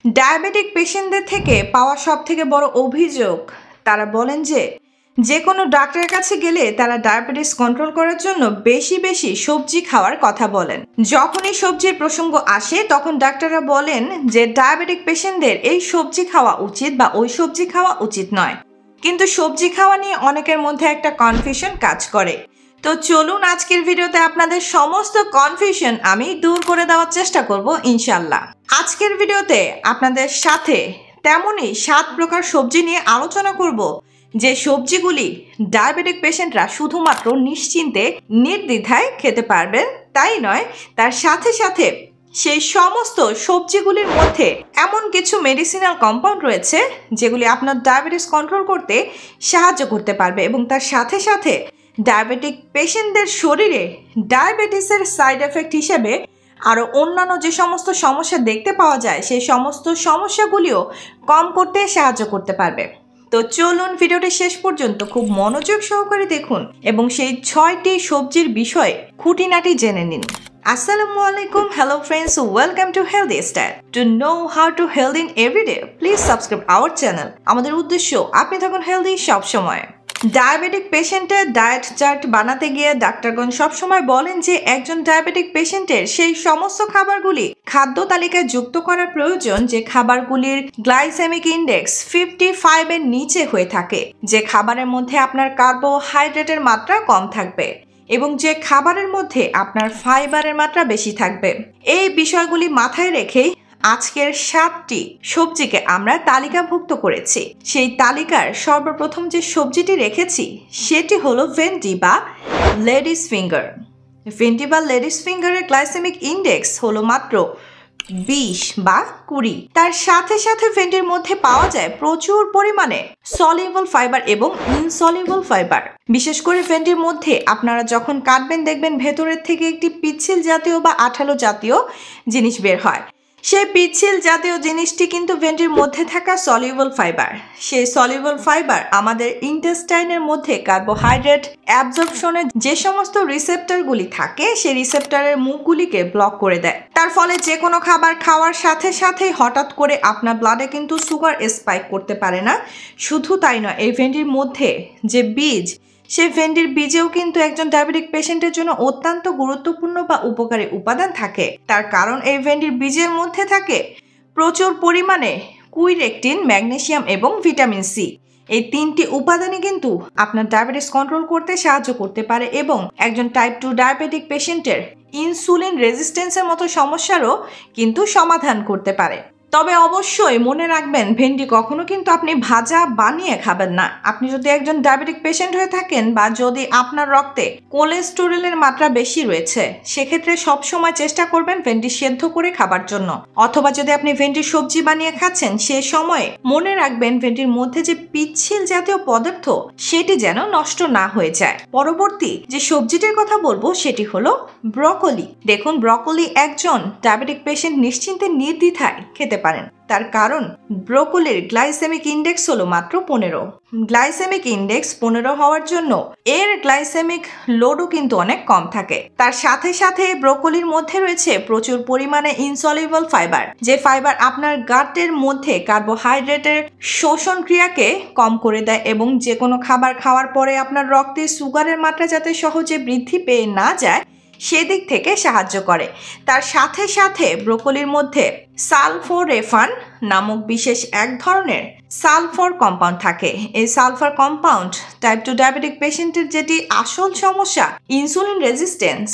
Diabetic পেশেন্টদের থেকে পাওয়া সবথেকে বড় অভিযোগ, তারা বলেন যে কোনো ডাক্তারের কাছে গেলে তারা ডায়াবেটিস কন্ট্রোল করার জন্য বেশি বেশি সবজি খাওয়ার কথা বলেন। যখনই সবজির প্রসঙ্গ আসে তখন ডাক্তাররা বলেন যে ডায়াবেটিক পেশেন্টদের এই সবজি খাওয়া উচিত বা ওই সবজি খাওয়া উচিত নয়। কিন্তু সবজি খাওয়া নিয়ে অনেকের মধ্যে একটা কনফিউশন কাজ করে। তো চলুন আজকের ভিডিওতে আপনাদের সমস্ত কনফিউশন আমি দূর করে দেওয়ার চেষ্টা করব ইনশাল্লাহ। আজকের ভিডিওতে আপনাদের সাথে তেমনই 7 প্রকার সবজি নিয়ে আলোচনা করব, যে সবজিগুলি ডায়াবেটিক পেশেন্টরা শুধুমাত্র নিশ্চিন্তে নির্দ্বিধায় খেতে পারবেন তাই নয়, তার সাথে সাথে সেই সমস্ত সবজিগুলির মধ্যে এমন কিছু মেডিসিনাল কম্পাউন্ড রয়েছে যেগুলি আপনার ডায়াবেটিস কন্ট্রোল করতে সাহায্য করতে পারবে এবং তার সাথে সাথে ডায়াবেটিক পেশেন্টদের শরীরে ডায়াবেটিসের সাইড এফেক্ট হিসেবে আরও অন্যান্য যে সমস্ত সমস্যা দেখতে পাওয়া যায় সেই সমস্ত সমস্যাগুলিও কম করতে সাহায্য করতে পারবে। তো চলুন ভিডিওটি শেষ পর্যন্ত খুব মনোযোগ সহকারে দেখুন এবং সেই 6টি সবজির বিষয়ে খুঁটিনাটি জেনে নিন। Assalamu alaikum, hello friends, welcome to Healthy Style. To know how to healthy in every day, please subscribe our channel. আমাদের উদ্দেশ্য আপনি থাকুন হেলদি সব সময়। ডায়াবেটিক পেশেন্টের ডায়েট চার্ট বানাতে গিয়ে ডাক্তারগণ সবসময় বলেন যে একজন ডায়াবেটিক পেশেন্টের সেই সমস্ত খাবারগুলি খাদ্য তালিকায় যুক্ত করার প্রয়োজন যে খাবারগুলির গ্লাইসেমিক ইন্ডেক্স 55 এর নিচে হয়ে থাকে, যে খাবারের মধ্যে আপনার কার্বোহাইড্রেটের মাত্রা কম থাকবে এবং যে খাবারের মধ্যে আপনার ফাইবারের মাত্রা বেশি থাকবে। এই বিষয়গুলি মাথায় রেখেই আজকের 7টি সবজিকে আমরা তালিকাভুক্ত করেছি। সেই তালিকার সর্বপ্রথম যে সবজিটি রেখেছি সেটি হলো ভেন্ডি বা লেডিস ফিঙ্গার। ভেন্ডি বা লেডিস ফিঙ্গারের গ্লাইসেমিক ইন্ডেক্স হলো মাত্র 20 বা 20। তার সাথে সাথে ভেন্ডির মধ্যে পাওয়া যায় প্রচুর পরিমাণে সলিউবল ফাইবার এবং ইনসলিউবল ফাইবার। বিশেষ করে ভেন্ডির মধ্যে আপনারা যখন কাটবেন দেখবেন ভেতরের থেকে একটি পিচ্ছিল জাতীয় বা আঠালো জাতীয় জিনিস বের হয়। সেই পিচ্ছিল জাতীয় জিনিসটি কিন্তু ভেন্ডির মধ্যে থাকা সলিউবল ফাইবার। সেই সলিউবল ফাইবার আমাদের ইন্টেস্টাইনের মধ্যে কার্বোহাইড্রেট অ্যাবজর্পশনের যে সমস্ত রিসেপ্টরগুলি থাকে সেই রিসেপ্টরের মুখগুলিকে ব্লক করে দেয়। তার ফলে যে কোনো খাবার খাওয়ার সাথে সাথে হঠাৎ করে আপনার ব্লাডে কিন্তু সুগার স্পাইক করতে পারে না। শুধু তাই নয়, এই ভেন্ডির মধ্যে যে বীজ, সেই ভেন্ডির বীজেও কিন্তু একজন ডায়াবেটিক পেশেন্টের জন্য অত্যন্ত গুরুত্বপূর্ণ বা উপকারী উপাদান থাকে। তার কারণ এই ভেন্ডির বীজের মধ্যে থাকে প্রচুর পরিমাণে কুইরেকটিন, ম্যাগনেসিয়াম এবং ভিটামিন সি। এই 3টি উপাদানই কিন্তু আপনার ডায়াবেটিস কন্ট্রোল করতে সাহায্য করতে পারে এবং একজন টাইপ 2 ডায়াবেটিক পেশেন্টের ইনসুলিন রেজিস্ট্যান্সের মতো সমস্যারও কিন্তু সমাধান করতে পারে। তবে অবশ্যই মনে রাখবেন, ভেন্ডি কখনো কিন্তু আপনি ভাজা বানিয়ে খাবেন না। আপনি যদি একজন ডায়াবেটিক পেশেন্ট হয়ে থাকেন বা যদি আপনার রক্তে কোলেস্টেরলের মাত্রা বেশি রয়েছে, সেক্ষেত্রে সবসময় চেষ্টা করবেন ভেন্ডি সেদ্ধ করে খাবার জন্য। অথবা যদি আপনি ভেন্ডির সবজি বানিয়ে খাচ্ছেন সে সময়ে মনে রাখবেন ভেন্ডির মধ্যে যে পিচ্ছিল জাতীয় পদার্থ সেটি যেন নষ্ট না হয়ে যায়। পরবর্তী যে সবজিটির কথা বলবো সেটি হলো ব্রকলি। দেখুন, ব্রকলি একজন ডায়াবেটিক পেশেন্ট নিশ্চিন্তে নির্দ্বিধায় খেতে পারেন। তার কারণ ব্রকলির গ্লাইসেমিক ইন্ডেক্স হলো মাত্র 15। গ্লাইসেমিক ইন্ডেক্স 15 হওয়ার জন্য এর গ্লাইসেমিক লোডও কিন্তু অনেক কম থাকে। তার সাথে সাথে ব্রকলির মধ্যে রয়েছে প্রচুর পরিমাণে ইনসলিউবল ফাইবার, যে ফাইবার আপনার গাটের মধ্যে কার্বোহাইড্রেটের শোষণ ক্রিয়াকে কম করে দেয় এবং যে কোনো খাবার খাওয়ার পরে আপনার রক্তে সুগারের মাত্রা যাতে সহজে বৃদ্ধি পেয়ে না যায় সেদিক থেকে সাহায্য করে। তার সাথে সাথে ব্রকলির মধ্যে সালফোরেফান নামক বিশেষ এক ধরনের সালফার কম্পাউন্ড থাকে। এই সালফার কম্পাউন্ড টাইপ 2 ডায়াবেটিক পেশেন্টের যেটি আসল সমস্যা ইনসুলিন রেজিস্ট্যান্স,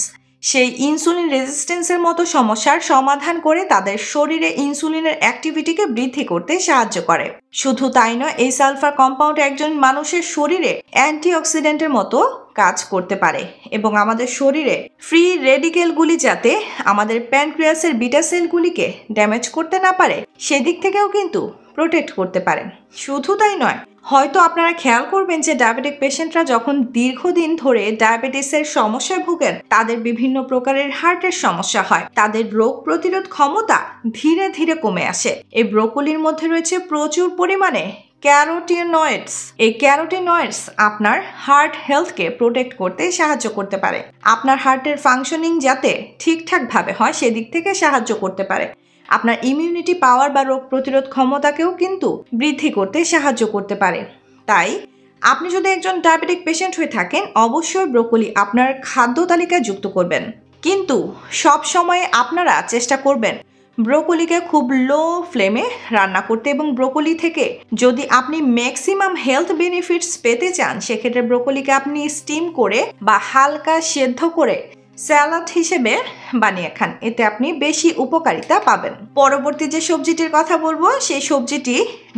সেই ইনসুলিন রেজিস্ট্যান্সের মতো সমস্যার সমাধান করে তাদের শরীরে ইনসুলিনের অ্যাক্টিভিটিকে বৃদ্ধি করতে সাহায্য করে। শুধু তাই নয়, এই সালফার কম্পাউন্ড একজন মানুষের শরীরে অ্যান্টিঅক্সিডেন্টের মতো কাজ করতে পারে এবং আমাদের শরীরে ফ্রি রেডিকেলগুলি যাতে আমাদের প্যানক্রিয়াসের বিটা সেলগুলিকে ড্যামেজ করতে না পারে সেদিক থেকেও কিন্তু প্রোটেক্ট করতে পারে। শুধু তাই নয়, হয়তো আপনারা খেয়াল করবেন যে ডায়াবেটিক পেশেন্টরা যখন দীর্ঘদিন ধরে ডায়াবেটিসের সমস্যায় ভুগেন তাদের বিভিন্ন প্রকারের হার্টের সমস্যা হয়, তাদের রোগ প্রতিরোধ ক্ষমতা ধীরে ধীরে কমে আসে। এই ব্রোকলির মধ্যে রয়েছে প্রচুর পরিমাণে ক্যারোটিনয়েডস। এই ক্যারোটিনয়েডস আপনার হার্ট হেলথকে প্রোটেক্ট করতে সাহায্য করতে পারে, আপনার হার্টের ফাংশনিং যাতে ঠিকঠাকভাবে হয় সেদিক থেকে সাহায্য করতে পারে। আপনার ইমিউনিটি পাওয়ার বা রোগ প্রতিরোধ ক্ষমতাকেও কিন্তু বৃদ্ধি করতে সাহায্য করতে পারে। তাই আপনি যদি একজন ডায়াবেটিক পেশেন্ট হয়ে থাকেন, অবশ্যই ব্রোকলি আপনার খাদ্য তালিকায় যুক্ত করবেন। কিন্তু সব সময় আপনারা চেষ্টা করবেন ব্রোকলিকে খুব লো ফ্লেমে রান্না করতে, এবং ব্রোকলি থেকে যদি আপনি ম্যাক্সিমাম হেলথ বেনিফিটস পেতে চান, সেক্ষেত্রে ব্রোকলিকে আপনি স্টিম করে বা হালকা সেদ্ধ করে স্যালাড হিসেবে বানিয়ে খান, এতে আপনি বেশি উপকারিতা পাবেন। পরবর্তী যে সবজিটির কথা বলবো, সেই সবজিটি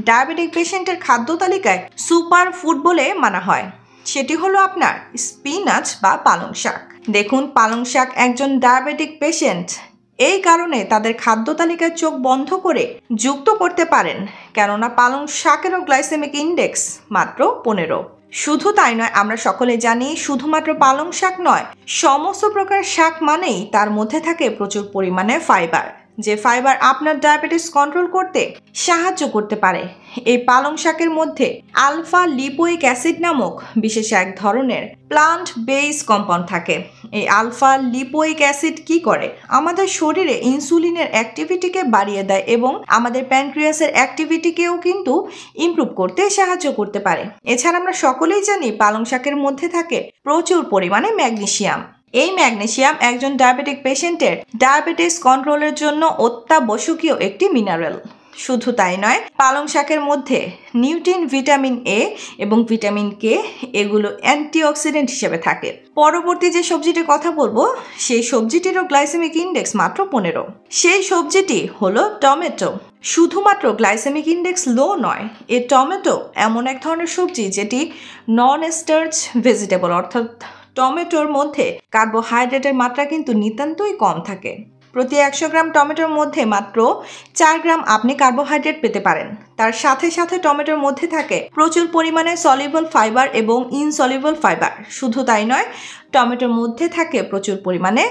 ডায়াবেটিক পেশেন্টের খাদ্য তালিকায় সুপার ফুড বলে মানা হয়। সেটি হলো আপনার স্পিনাচ বা পালং শাক। দেখুন, পালং শাক একজন ডায়াবেটিক পেশেন্ট এই কারণে তাদের খাদ্য তালিকায় চোখ বন্ধ করে যুক্ত করতে পারেন, কেননা পালং শাকেরও গ্লাইসেমিক ইন্ডেক্স মাত্র 15। শুধু তাই নয়, আমরা সকলে জানি শুধুমাত্র পালং শাক নয়, সমস্ত প্রকার শাক মানেই তার মধ্যে থাকে প্রচুর পরিমাণে ফাইবার, যে ফাইবার আপনার ডায়াবেটিস কন্ট্রোল করতে সাহায্য করতে পারে। এই পালং শাকের মধ্যে আলফা লিপোইক অ্যাসিড নামক বিশেষ এক ধরনের প্লান্ট বেস কম্পাউন্ড থাকে। এই আলফা লিপোইক অ্যাসিড কি করে? আমাদের শরীরে ইনসুলিনের অ্যাক্টিভিটিকে বাড়িয়ে দেয় এবং আমাদের প্যানক্রিয়াসের অ্যাক্টিভিটিকেও কিন্তু ইমপ্রুভ করতে সাহায্য করতে পারে। এছাড়া আমরা সকলেই জানি পালং শাকের মধ্যে থাকে প্রচুর পরিমাণে ম্যাগনেসিয়াম। এই ম্যাগনেসিয়াম একজন ডায়াবেটিক পেশেন্টের ডায়াবেটিস কন্ট্রোলের জন্য অত্যাবশ্যকীয় একটি মিনারেল। শুধু তাই নয়, পালং শাকের মধ্যে নিউট্রিন, ভিটামিন এ এবং ভিটামিন কে, এগুলো অ্যান্টিঅক্সিডেন্ট হিসেবে থাকে। পরবর্তী যে সবজিটির কথা বলবো, সেই সবজিটিরও গ্লাইসেমিক ইন্ডেক্স মাত্র 15। সেই সবজিটি হলো টমেটো। শুধুমাত্র গ্লাইসেমিক ইন্ডেক্স লো নয়, এই টমেটো এমন এক ধরনের সবজি যেটি নন স্টার্চ ভেজিটেবল, অর্থাৎ টমেটোর মধ্যে কার্বোহাইড্রেটের মাত্রা কিন্তু নিতান্তই কম থাকে। প্রতি 100 গ্রাম টমেটোর মধ্যে মাত্র 4 গ্রাম আপনি কার্বোহাইড্রেট পেতে পারেন। তার সাথে সাথে টমেটোর মধ্যে থাকে প্রচুর পরিমাণে সলিউবল ফাইবার এবং ইনসলিউবল ফাইবার। শুধু তাই নয়, টমেটোর মধ্যে থাকে প্রচুর পরিমাণে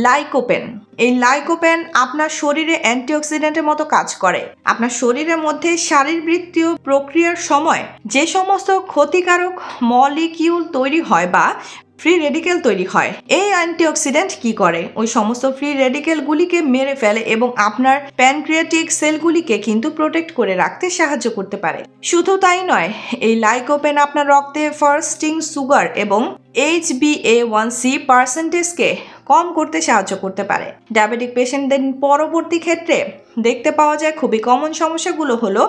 লাইকোপেন। এই লাইকোপেন আপনার শরীরে অ্যান্টিঅক্সিডেন্টের মতো কাজ করে। আপনার শরীরের মধ্যে শারীরবৃত্তীয় প্রক্রিয়ার সময় যে সমস্ত ক্ষতিকারক মলিকিউল তৈরি হয় বা ফ্রি রেডিকেল তৈরি হয়, এই অ্যান্টিঅক্সিডেন্ট কি করে? ওই সমস্ত ফ্রি রেডিকেলগুলিকে মেরে ফেলে এবং আপনার প্যানক্রিয়াটিক সেলগুলিকে কিন্তু প্রোটেক্ট করে রাখতে সাহায্য করতে পারে। শুধু তাই নয়, এই লাইকোপেন আপনার রক্তে ফাস্টিং সুগার এবং HbA1c পার্সেন্টেজকে কম করতে সাহায্য করতে পারে। ডায়াবেটিক পেশেন্টদের পরবর্তী ক্ষেত্রে দেখতে পাওয়া যায় খুবই কমন সমস্যাগুলো হলো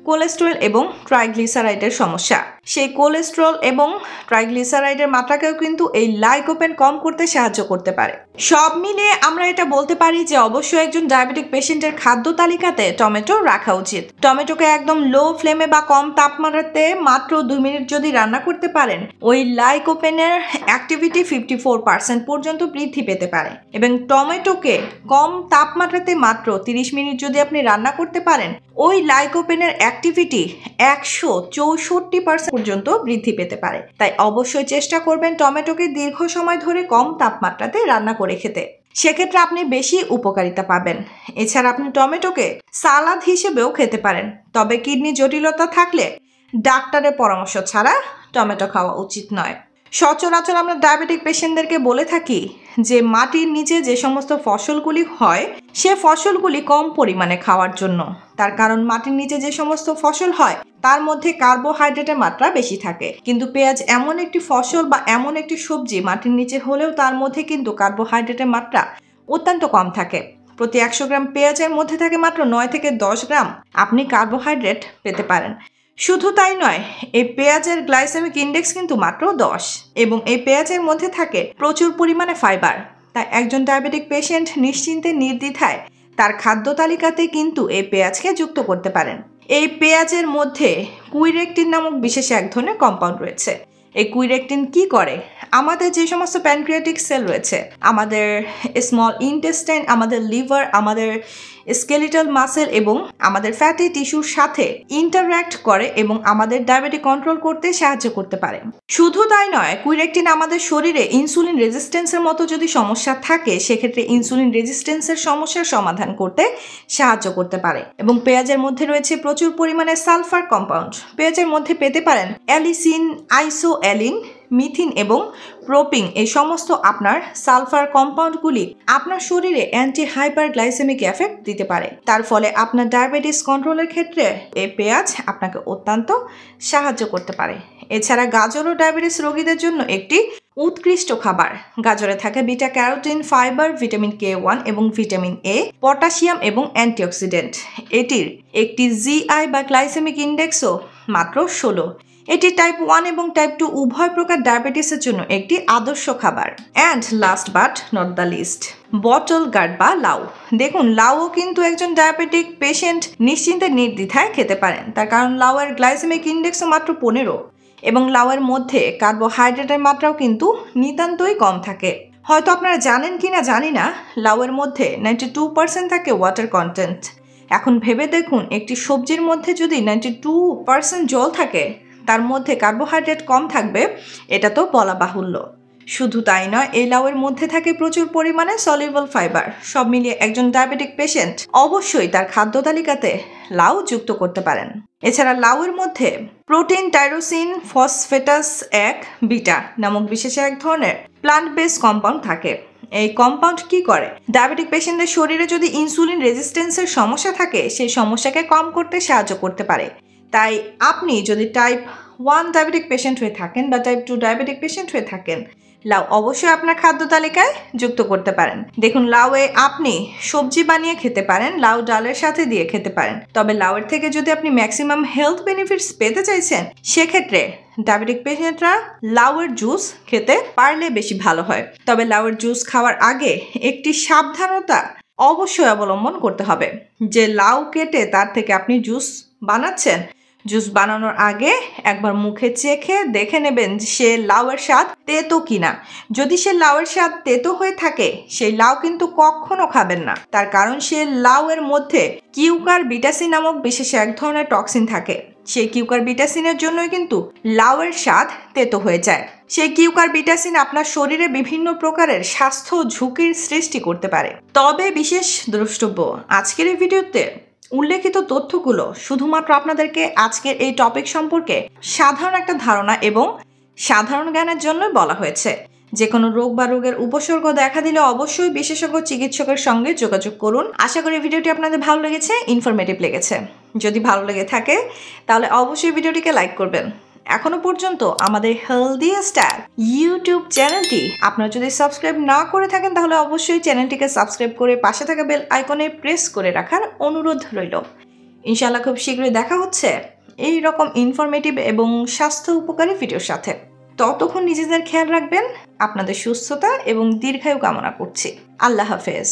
কোলেস্টেরল এবং ট্রাইগ্লিসারাইডের সমস্যা। সেই কোলেস্টেরল এবং ট্রাইগ্লিসারাইডের মাত্রাকেও কিন্তু এই লাইকোপেন কম করতে সাহায্য করতে পারে। সব মিলিয়ে আমরা এটা বলতে পারি যে অবশ্যই একজন ডায়াবেটিক পেশেন্টের খাদ্য তালিকাতে টমেটো রাখা উচিত। টমেটোকে একদম লো ফ্লেমে বা কম তাপমাত্রাতে মাত্র 2 মিনিট যদি রান্না করতে পারেন, ওই লাইকোপেনের অ্যাক্টিভিটি 54% পর্যন্ত বৃদ্ধি পেতে পারে। এবং টমেটোকে কম তাপমাত্রাতে মাত্র 30 মিনিট যদি আপনি রান্না করতে পারেন, ওই লাইকোপেনের অ্যাক্টিভিটি 164% পর্যন্ত বৃদ্ধি পেতে পারে। তাই অবশ্যই চেষ্টা করবেন টমেটোকে দীর্ঘ সময় ধরে কম তাপমাত্রাতে রান্না করে খেতে, সেক্ষেত্রে আপনি বেশি উপকারিতা পাবেন। এছাড়া আপনি টমেটোকে সালাদ হিসেবেও খেতে পারেন, তবে কিডনি জটিলতা থাকলে ডাক্তারের পরামর্শ ছাড়া টমেটো খাওয়া উচিত নয়। সচরাচর আমরা ডায়াবেটিক পেশেন্টদেরকে বলে থাকি যে মাটির নিচে যে সমস্ত ফসলগুলি হয়, সে ফসলগুলি কম পরিমাণে খাওয়ার জন্য। তার কারণ মাটির নিচে যে সমস্ত ফসল হয় তার মধ্যে কার্বোহাইড্রেটের মাত্রা বেশি থাকে। কিন্তু পেঁয়াজ এমন একটি ফসল বা এমন একটি সবজি, মাটির নিচে হলেও তার মধ্যে কিন্তু কার্বোহাইড্রেটের মাত্রা অত্যন্ত কম থাকে। প্রতি 100 গ্রাম পেঁয়াজের মধ্যে থাকে মাত্র 9 থেকে 10 গ্রাম আপনি কার্বোহাইড্রেট পেতে পারেন। শুধু তাই নয়, এই পেঁয়াজের গ্লাইসেমিক ইন্ডেক্স কিন্তু মাত্র 10 এবং এই পেঁয়াজের মধ্যে থাকে প্রচুর পরিমাণে ফাইবার। তাই একজন ডায়াবেটিক পেশেন্ট নিশ্চিন্তে নির্দ্বিধায় তার খাদ্য তালিকাতে কিন্তু এই পেঁয়াজকে যুক্ত করতে পারেন। এই পেঁয়াজের মধ্যে কুইরেকটিন নামক বিশেষ এক ধরনের কম্পাউন্ড রয়েছে। এই কুইরেকটিন কি করে? আমাদের যে সমস্ত প্যানক্রিয়াটিক সেল রয়েছে, আমাদের স্মল ইন্টেস্টাইন, আমাদের লিভার, আমাদের স্কেলিটাল মাসেল এবং আমাদের ফ্যাটি টিস্যুর সাথে ইন্টারঅ্যাক্ট করে এবং আমাদের ডায়াবেটিস কন্ট্রোল করতে সাহায্য করতে পারে। শুধু তাই নয়, কুইরেকটিন আমাদের শরীরে ইনসুলিন রেজিস্ট্যান্সের মতো যদি সমস্যা থাকে, সেক্ষেত্রে ইনসুলিন রেজিস্ট্যান্সের সমস্যার সমাধান করতে সাহায্য করতে পারে। এবং পেঁয়াজের মধ্যে রয়েছে প্রচুর পরিমাণে সালফার কম্পাউন্ড। পেঁয়াজের মধ্যে পেতে পারেন অ্যালিসিন, আইসোঅ্যালিন, মিথিন এবং প্রোপিং এই সমস্ত আপনার সালফার কম্পাউন্ডগুলি আপনার শরীরে অ্যান্টি হাইপারগ্লাইসেমিক এফেক্ট দিতে পারে। তার ফলে আপনার ডায়াবেটিস কন্ট্রোলের ক্ষেত্রে এই পেঁয়াজ আপনাকে অত্যন্ত সাহায্য করতে পারে। এছাড়া গাজরও ডায়াবেটিস রোগীদের জন্য একটি উৎকৃষ্ট খাবার। গাজরে থাকে beta carotene, fibre, vitamin K1 এবং ভিটামিন A, পটাশিয়াম এবং অ্যান্টিঅক্সিডেন্ট। এটির একটি জিআই বা গ্লাইসেমিক ইন্ডেক্সও মাত্র 16। এটি টাইপ 1 এবং টাইপ 2 উভয় প্রকার ডায়াবেটিসের জন্য একটি আদর্শ খাবার। And last but not the least, bottle gourd বা লাউ। দেখুন, লাউও কিন্তু একজন ডায়াবেটিক পেশেন্ট নিশ্চিন্তে নির্দ্বিধায় খেতে পারেন। তার কারণ লাউয়ের গ্লাইসেমিক ইন্ডেক্সও মাত্র 15 এবং লাউয়ের মধ্যে কার্বোহাইড্রেটের মাত্রাও কিন্তু নিতান্তই কম থাকে। হয়তো আপনারা জানেন কি না জানি না, লাউয়ের মধ্যে 92% থাকে ওয়াটার কন্টেন্ট। এখন ভেবে দেখুন, একটি সবজির মধ্যে যদি 92% জল থাকে, তার মধ্যে কার্বোহাইড্রেট কম থাকবে, এটা তো বলা বাহুল্য। শুধু তাই নয়, এই লাউয়ের মধ্যে থাকে প্রচুর পরিমাণে সলিউবল ফাইবার। সব মিলিয়ে একজন ডায়াবেটিক পেশেন্ট অবশ্যই তার খাদ্য তালিকাতে লাউ যুক্ত করতে পারেন। এছাড়া লাউয়ের মধ্যে প্রোটিন টাইরোসিন ফসফেটাস 1 বিটা নামক বিশেষ এক ধরনের প্লান্ট বেস কম্পাউন্ড থাকে। এই কম্পাউন্ড কি করে? ডায়াবেটিক পেশেন্টদের শরীরে যদি ইনসুলিন রেজিস্ট্যান্সের সমস্যা থাকে, সেই সমস্যাকে কম করতে সাহায্য করতে পারে। তাই আপনি যদি টাইপ 1 ডায়াবেটিক পেশেন্ট হয়ে থাকেন বা টাইপ 2 ডায়াবেটিক পেশেন্ট হয়ে থাকেন, লাউ অবশ্যই আপনার খাদ্য তালিকায় যুক্ত করতে পারেন। দেখুন, লাউয়ে আপনি সবজি বানিয়ে খেতে পারেন, লাউ ডালের সাথে দিয়ে খেতে পারেন। তবে লাউয়ের থেকে যদি আপনি ম্যাক্সিমাম হেলথ বেনিফিটস পেতে চাইছেন, সেক্ষেত্রে ডায়াবেটিক পেশেন্টরা লাউয়ের জুস খেতে পারলে বেশি ভালো হয়। তবে লাউয়ের জুস খাওয়ার আগে একটি সাবধানতা অবশ্যই অবলম্বন করতে হবে, যে লাউ কেটে তার থেকে আপনি জুস বানাচ্ছেন, জুস বানানোর আগে একবার মুখে চেখে দেখে নেবেন সে লাউয়ের স্বাদ তেতো কিনা। যদি সে লাউয়ের স্বাদ তেতো হয়ে থাকে, সেই লাউ কিন্তু কখনো খাবেন না। তার কারণ সে লাউয়ের মধ্যে কিউকার বিটাসি নামক বিশেষ এক ধরনের টক্সিন থাকে। সেই কিউকার বিটাসিনের জন্যই কিন্তু লাউয়ের স্বাদ তেতো হয়ে যায়। সেই কিউকার বিটাসিন আপনার শরীরে বিভিন্ন প্রকারের স্বাস্থ্য ঝুঁকির সৃষ্টি করতে পারে। তবে বিশেষ দ্রষ্টব্য, আজকের এই ভিডিওতে উল্লেখিত তথ্যগুলো শুধুমাত্র আপনাদেরকে আজকের এই টপিক সম্পর্কে সাধারণ একটা ধারণা এবং সাধারণ জ্ঞানের জন্য বলা হয়েছে। যে কোনো রোগ বা রোগের উপসর্গ দেখা দিলে অবশ্যই বিশেষজ্ঞ চিকিৎসকের সঙ্গে যোগাযোগ করুন। আশা করি ভিডিওটি আপনাদের ভালো লেগেছে, ইনফরমেটিভ লেগেছে। যদি ভালো লেগে থাকে তাহলে অবশ্যই ভিডিওটিকে লাইক করবেন। এখনো পর্যন্ত আমাদের হেলদি স্টাইল ইউটিউব চ্যানেলটি আপনারা যদি সাবস্ক্রাইব না করে থাকেন, তাহলে অবশ্যই চ্যানেলটিকে সাবস্ক্রাইব করে পাশে থাকা বেল আইকনে প্রেস করে রাখার অনুরোধ রইল। ইনশাআল্লাহ খুব শীঘ্রই দেখা হচ্ছে এই রকম ইনফরমেটিভ এবং স্বাস্থ্য উপকারী ভিডিওর সাথে। ততক্ষণ নিজেদের খেয়াল রাখবেন। আপনাদের সুস্থতা এবং দীর্ঘায়ু কামনা করছি। আল্লাহ হাফেজ।